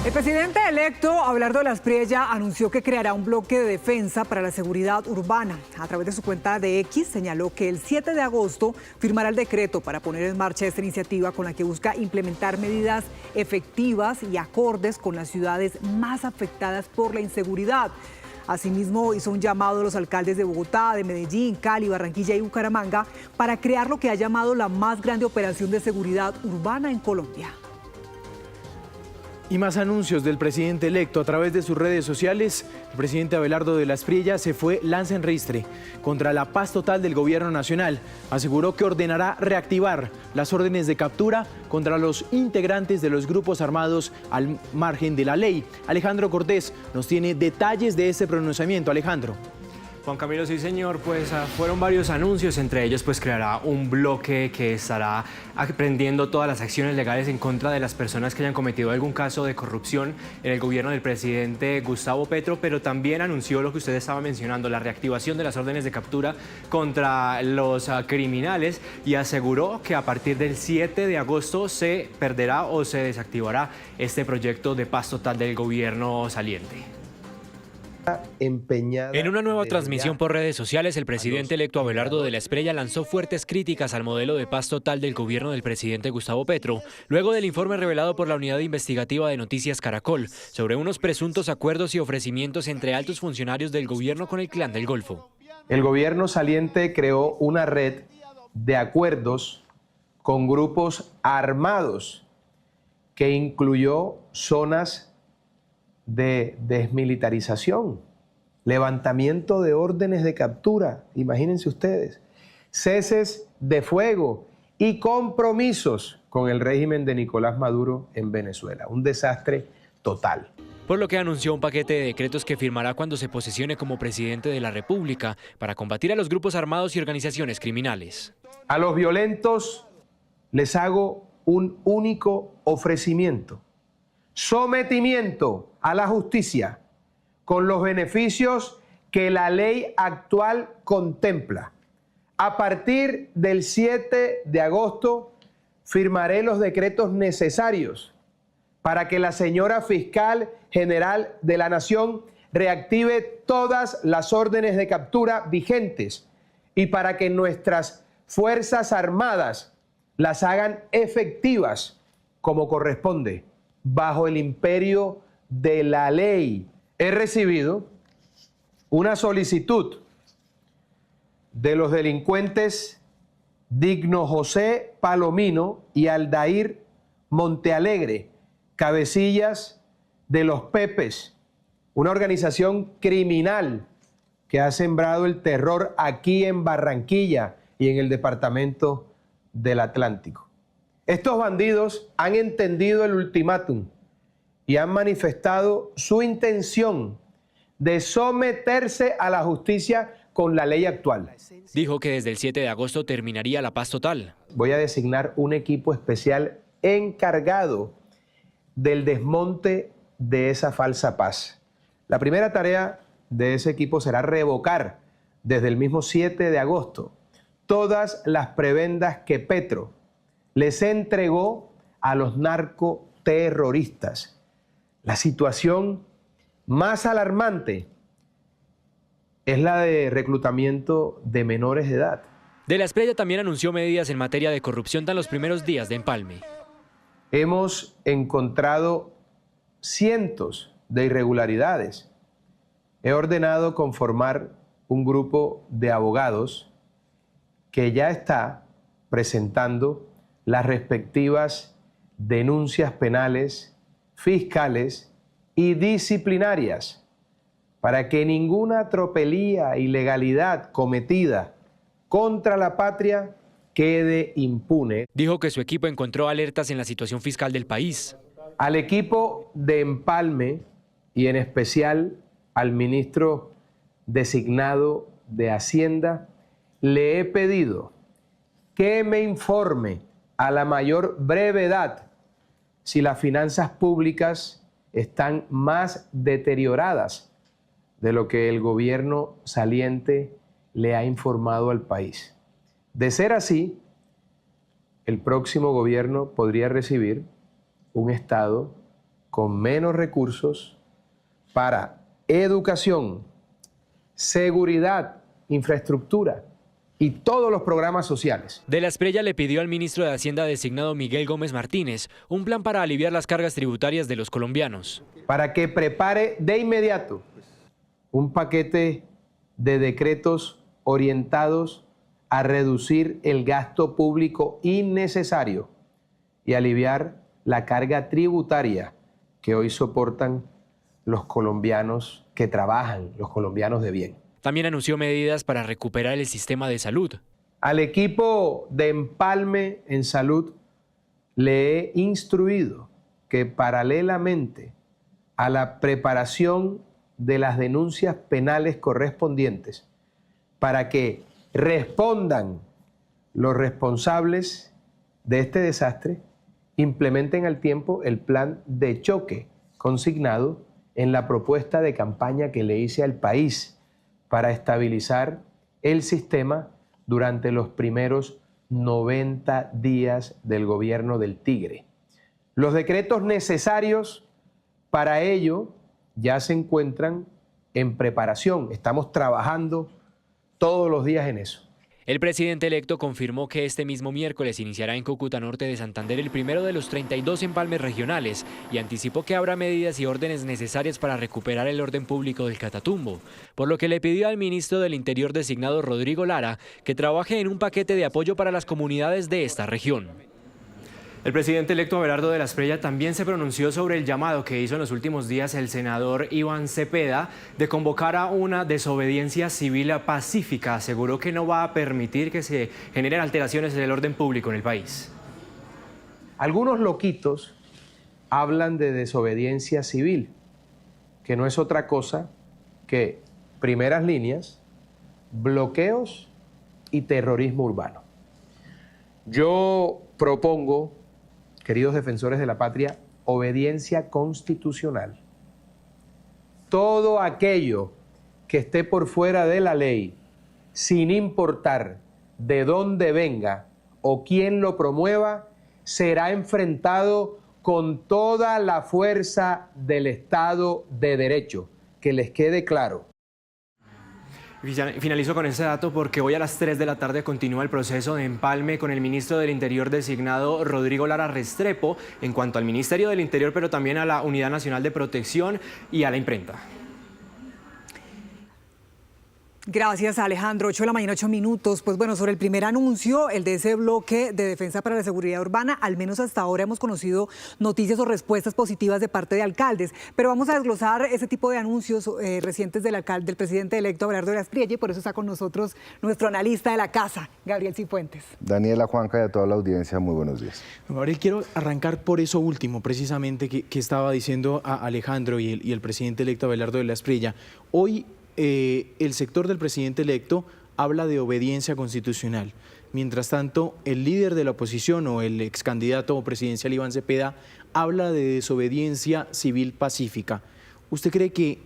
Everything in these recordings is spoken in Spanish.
El presidente electo, Abelardo Lasprilla, anunció que creará un bloque de defensa para la seguridad urbana. A través de su cuenta de X señaló que el 7 de agosto firmará el decreto para poner en marcha esta iniciativa con la que busca implementar medidas efectivas y acordes con las ciudades más afectadas por la inseguridad. Asimismo, hizo un llamado a los alcaldes de Bogotá, de Medellín, Cali, Barranquilla y Bucaramanga para crear lo que ha llamado la más grande operación de seguridad urbana en Colombia. Y más anuncios del presidente electo a través de sus redes sociales. El presidente Abelardo Lasprilla se fue lanza en ristre contra la paz total del gobierno nacional. Aseguró que ordenará reactivar las órdenes de captura contra los integrantes de los grupos armados al margen de la ley. Alejandro Cortés nos tiene detalles de este pronunciamiento. Alejandro. Juan Camilo, sí señor, pues fueron varios anuncios, entre ellos pues creará un bloque que estará aprendiendo todas las acciones legales en contra de las personas que hayan cometido algún caso de corrupción en el gobierno del presidente Gustavo Petro, pero también anunció lo que usted estaba mencionando, la reactivación de las órdenes de captura contra los criminales, y aseguró que a partir del 7 de agosto se perderá o se desactivará este proyecto de paz total del gobierno saliente. En una nueva transmisión por redes sociales, el presidente electo Abelardo Lasprilla lanzó fuertes críticas al modelo de paz total del gobierno del presidente Gustavo Petro, luego del informe revelado por la unidad investigativa de Noticias Caracol sobre unos presuntos acuerdos y ofrecimientos entre altos funcionarios del gobierno con el Clan del Golfo. El gobierno saliente creó una red de acuerdos con grupos armados que incluyó zonas de desmilitarización, levantamiento de órdenes de captura, imagínense ustedes, ceses de fuego y compromisos con el régimen de Nicolás Maduro en Venezuela. Un desastre total. Por lo que anunció un paquete de decretos que firmará cuando se posesione como presidente de la República para combatir a los grupos armados y organizaciones criminales. A los violentos les hago un único ofrecimiento: sometimiento a la justicia con los beneficios que la ley actual contempla. A partir del 7 de agosto firmaré los decretos necesarios para que la señora fiscal general de la Nación reactive todas las órdenes de captura vigentes y para que nuestras Fuerzas Armadas las hagan efectivas como corresponde, bajo el imperio de la ley. He recibido una solicitud de los delincuentes Digno José Palomino y Aldair Montealegre, cabecillas de los Pepes, una organización criminal que ha sembrado el terror aquí en Barranquilla y en el departamento del Atlántico. Estos bandidos han entendido el ultimátum y han manifestado su intención de someterse a la justicia con la ley actual. Dijo que desde el 7 de agosto terminaría la paz total. Voy a designar un equipo especial encargado del desmonte de esa falsa paz. La primera tarea de ese equipo será revocar desde el mismo 7 de agosto todas las prebendas que Petro les entregó a los narcoterroristas. La situación más alarmante es la de reclutamiento de menores de edad. Lasprilla también anunció medidas en materia de corrupción en los primeros días de empalme. Hemos encontrado cientos de irregularidades. He ordenado conformar un grupo de abogados que ya está presentando las respectivas denuncias penales, fiscales y disciplinarias para que ninguna tropelía, ilegalidad cometida contra la patria quede impune. Dijo que su equipo encontró alertas en la situación fiscal del país. Al equipo de empalme y en especial al ministro designado de Hacienda, le he pedido que me informe a la mayor brevedad si las finanzas públicas están más deterioradas de lo que el gobierno saliente le ha informado al país. De ser así, el próximo gobierno podría recibir un estado con menos recursos para educación, seguridad, infraestructura y todos los programas sociales. De la Espriella le pidió al ministro de Hacienda designado Miguel Gómez Martínez un plan para aliviar las cargas tributarias de los colombianos. Para que prepare de inmediato un paquete de decretos orientados a reducir el gasto público innecesario y aliviar la carga tributaria que hoy soportan los colombianos que trabajan, los colombianos de bien. También anunció medidas para recuperar el sistema de salud. Al equipo de Empalme en Salud le he instruido que paralelamente a la preparación de las denuncias penales correspondientes para que respondan los responsables de este desastre, implementen al tiempo el plan de choque consignado en la propuesta de campaña que le hice al país para estabilizar el sistema durante los primeros 90 días del gobierno del Tigre. Los decretos necesarios para ello ya se encuentran en preparación. Estamos trabajando todos los días en eso. El presidente electo confirmó que este mismo miércoles iniciará en Cúcuta Norte de Santander el primero de los 32 empalmes regionales y anticipó que habrá medidas y órdenes necesarias para recuperar el orden público del Catatumbo, por lo que le pidió al ministro del Interior designado Rodrigo Lara que trabaje en un paquete de apoyo para las comunidades de esta región. El presidente electo Abelardo de la Espriella también se pronunció sobre el llamado que hizo en los últimos días el senador Iván Cepeda de convocar a una desobediencia civil pacífica. Aseguró que no va a permitir que se generen alteraciones en el orden público en el país. Algunos loquitos hablan de desobediencia civil, que no es otra cosa que primeras líneas, bloqueos y terrorismo urbano. Yo propongo, queridos defensores de la patria, obediencia constitucional. Todo aquello que esté por fuera de la ley, sin importar de dónde venga o quién lo promueva, será enfrentado con toda la fuerza del Estado de Derecho. Que les quede claro. Finalizo con ese dato porque hoy a las 3 de la tarde continúa el proceso de empalme con el ministro del Interior designado Rodrigo Lara Restrepo en cuanto al Ministerio del Interior, pero también a la Unidad Nacional de Protección y a la imprenta. Gracias, Alejandro. 8 de la mañana, 8 minutos. Pues bueno, sobre el primer anuncio, el de ese bloque de defensa para la seguridad urbana, al menos hasta ahora hemos conocido noticias o respuestas positivas de parte de alcaldes. Pero vamos a desglosar ese tipo de anuncios recientes del presidente electo Abelardo de la Espriella, y por eso está con nosotros nuestro analista de la casa, Gabriel Cifuentes. Daniela, Juanca y a toda la audiencia, muy buenos días. Gabriel, quiero arrancar por eso último, precisamente, que estaba diciendo a Alejandro y el presidente electo Abelardo de la Espriella. Hoy el sector del presidente electo habla de obediencia constitucional. Mientras tanto, el líder de la oposición o el ex candidato presidencial Iván Cepeda habla de desobediencia civil pacífica. ¿Usted cree que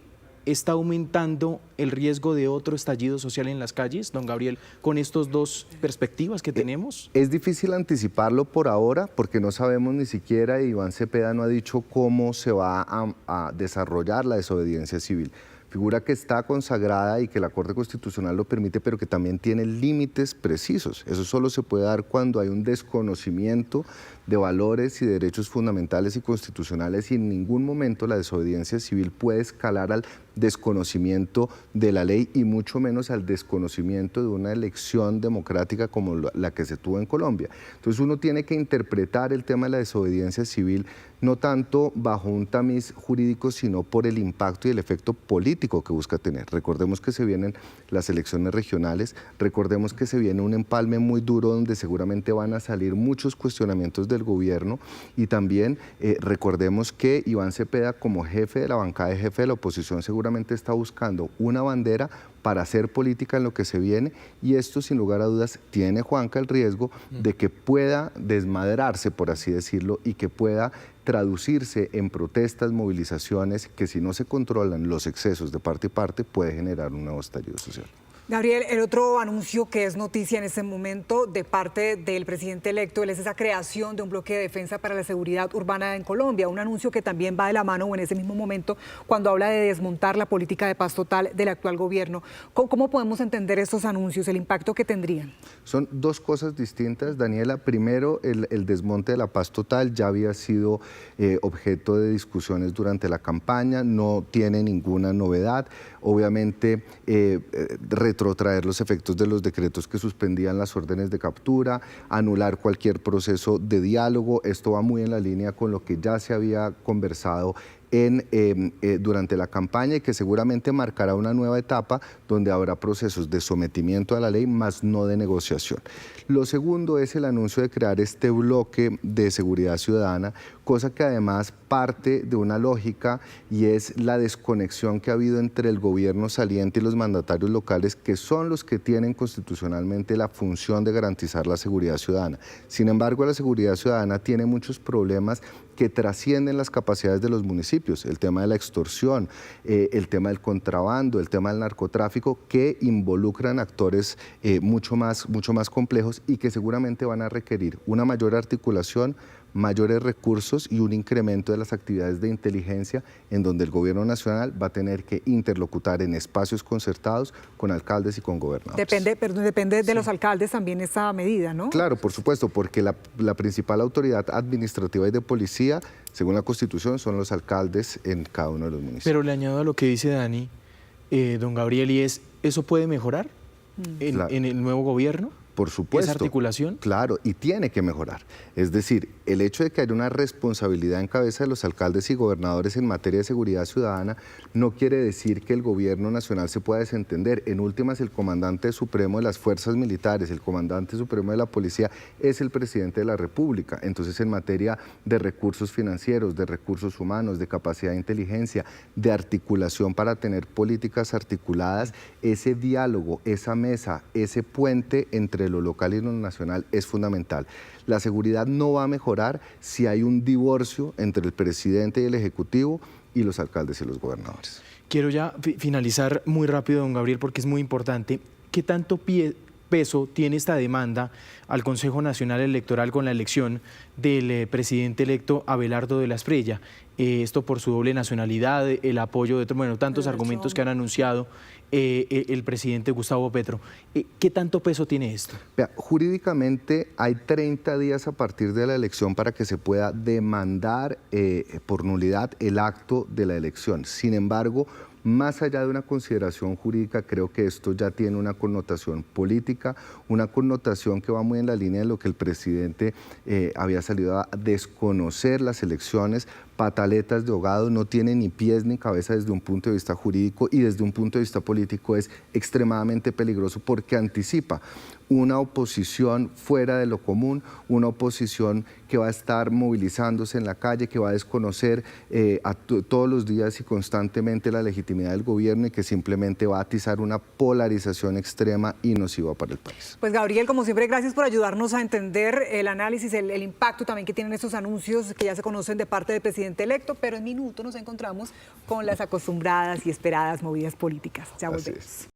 está aumentando el riesgo de otro estallido social en las calles, don Gabriel, con estas dos perspectivas que tenemos? Es difícil anticiparlo por ahora porque no sabemos ni siquiera, Iván Cepeda no ha dicho cómo se va a desarrollar la desobediencia civil. Figura que está consagrada y que la Corte Constitucional lo permite, pero que también tiene límites precisos. Eso solo se puede dar cuando hay un desconocimiento de valores y derechos fundamentales y constitucionales, y en ningún momento la desobediencia civil puede escalar al desconocimiento de la ley y mucho menos al desconocimiento de una elección democrática como la que se tuvo en Colombia. Entonces uno tiene que interpretar el tema de la desobediencia civil no tanto bajo un tamiz jurídico, sino por el impacto y el efecto político que busca tener. Recordemos que se vienen las elecciones regionales, recordemos que se viene un empalme muy duro donde seguramente van a salir muchos cuestionamientos del gobierno, y también recordemos que Iván Cepeda, como jefe de la bancada y jefe de la oposición, seguramente está buscando una bandera para hacer política en lo que se viene, y esto sin lugar a dudas tiene, Juanca, el riesgo de que pueda desmadrarse, por así decirlo, y que pueda traducirse en protestas, movilizaciones, que si no se controlan los excesos de parte y parte puede generar un nuevo estallido social. Gabriel, el otro anuncio que es noticia en este momento de parte del presidente electo es esa creación de un bloque de defensa para la seguridad urbana en Colombia, un anuncio que también va de la mano o en ese mismo momento cuando habla de desmontar la política de paz total del actual gobierno. ¿Cómo podemos entender estos anuncios, el impacto que tendrían? Son dos cosas distintas, Daniela. Primero, el desmonte de la paz total ya había sido objeto de discusiones durante la campaña, no tiene ninguna novedad. Obviamente, retrotraer los efectos de los decretos que suspendían las órdenes de captura, anular cualquier proceso de diálogo. Esto va muy en la línea con lo que ya se había conversado durante la campaña y que seguramente marcará una nueva etapa donde habrá procesos de sometimiento a la ley, más no de negociación. Lo segundo es el anuncio de crear este bloque de seguridad ciudadana, cosa que además parte de una lógica y es la desconexión que ha habido entre el gobierno saliente y los mandatarios locales, que son los que tienen constitucionalmente la función de garantizar la seguridad ciudadana. Sin embargo, la seguridad ciudadana tiene muchos problemas que trascienden las capacidades de los municipios, el tema de la extorsión, el tema del contrabando, el tema del narcotráfico, que involucran actores mucho más complejos y que seguramente van a requerir una mayor articulación, mayores recursos y un incremento de las actividades de inteligencia en donde el gobierno nacional va a tener que interlocutar en espacios concertados con alcaldes y con gobernadores. Depende de los alcaldes también esta medida, ¿no? Claro, por supuesto, porque la principal autoridad administrativa y de policía, según la Constitución, son los alcaldes en cada uno de los municipios. Pero le añado a lo que dice Dani, don Gabriel, y ¿eso puede mejorar en el nuevo gobierno? Por supuesto. ¿Esa articulación? Claro, y tiene que mejorar. Es decir, el hecho de que haya una responsabilidad en cabeza de los alcaldes y gobernadores en materia de seguridad ciudadana no quiere decir que el gobierno nacional se pueda desentender. En últimas, el comandante supremo de las fuerzas militares, el comandante supremo de la policía, es el presidente de la República. Entonces, en materia de recursos financieros, de recursos humanos, de capacidad de inteligencia, de articulación para tener políticas articuladas, ese diálogo, esa mesa, ese puente entre lo local y lo nacional es fundamental. La seguridad no va a mejorar si hay un divorcio entre el presidente y el ejecutivo y los alcaldes y los gobernadores. Quiero ya finalizar muy rápido, don Gabriel, porque es muy importante. ¿Qué tanto peso tiene esta demanda al Consejo Nacional Electoral con la elección del presidente electo Abelardo de la Espriella? Esto por su doble nacionalidad, el apoyo de tantos argumentos que han anunciado el presidente Gustavo Petro. ¿Qué tanto peso tiene esto? Vea, jurídicamente hay 30 días a partir de la elección para que se pueda demandar por nulidad el acto de la elección. Sin embargo, más allá de una consideración jurídica, creo que esto ya tiene una connotación política, una connotación que va muy en la línea de lo que el presidente había salido a desconocer las elecciones. Pataletas de ahogado, no tiene ni pies ni cabeza desde un punto de vista jurídico y desde un punto de vista político es extremadamente peligroso porque anticipa una oposición fuera de lo común, una oposición que va a estar movilizándose en la calle, que va a desconocer todos los días y constantemente la legitimidad del gobierno y que simplemente va a atizar una polarización extrema y nociva para el país. Pues Gabriel, como siempre, gracias por ayudarnos a entender el análisis, el impacto también que tienen estos anuncios que ya se conocen de parte del presidente electo, pero en minuto nos encontramos con las acostumbradas y esperadas movidas políticas. Ya volvemos.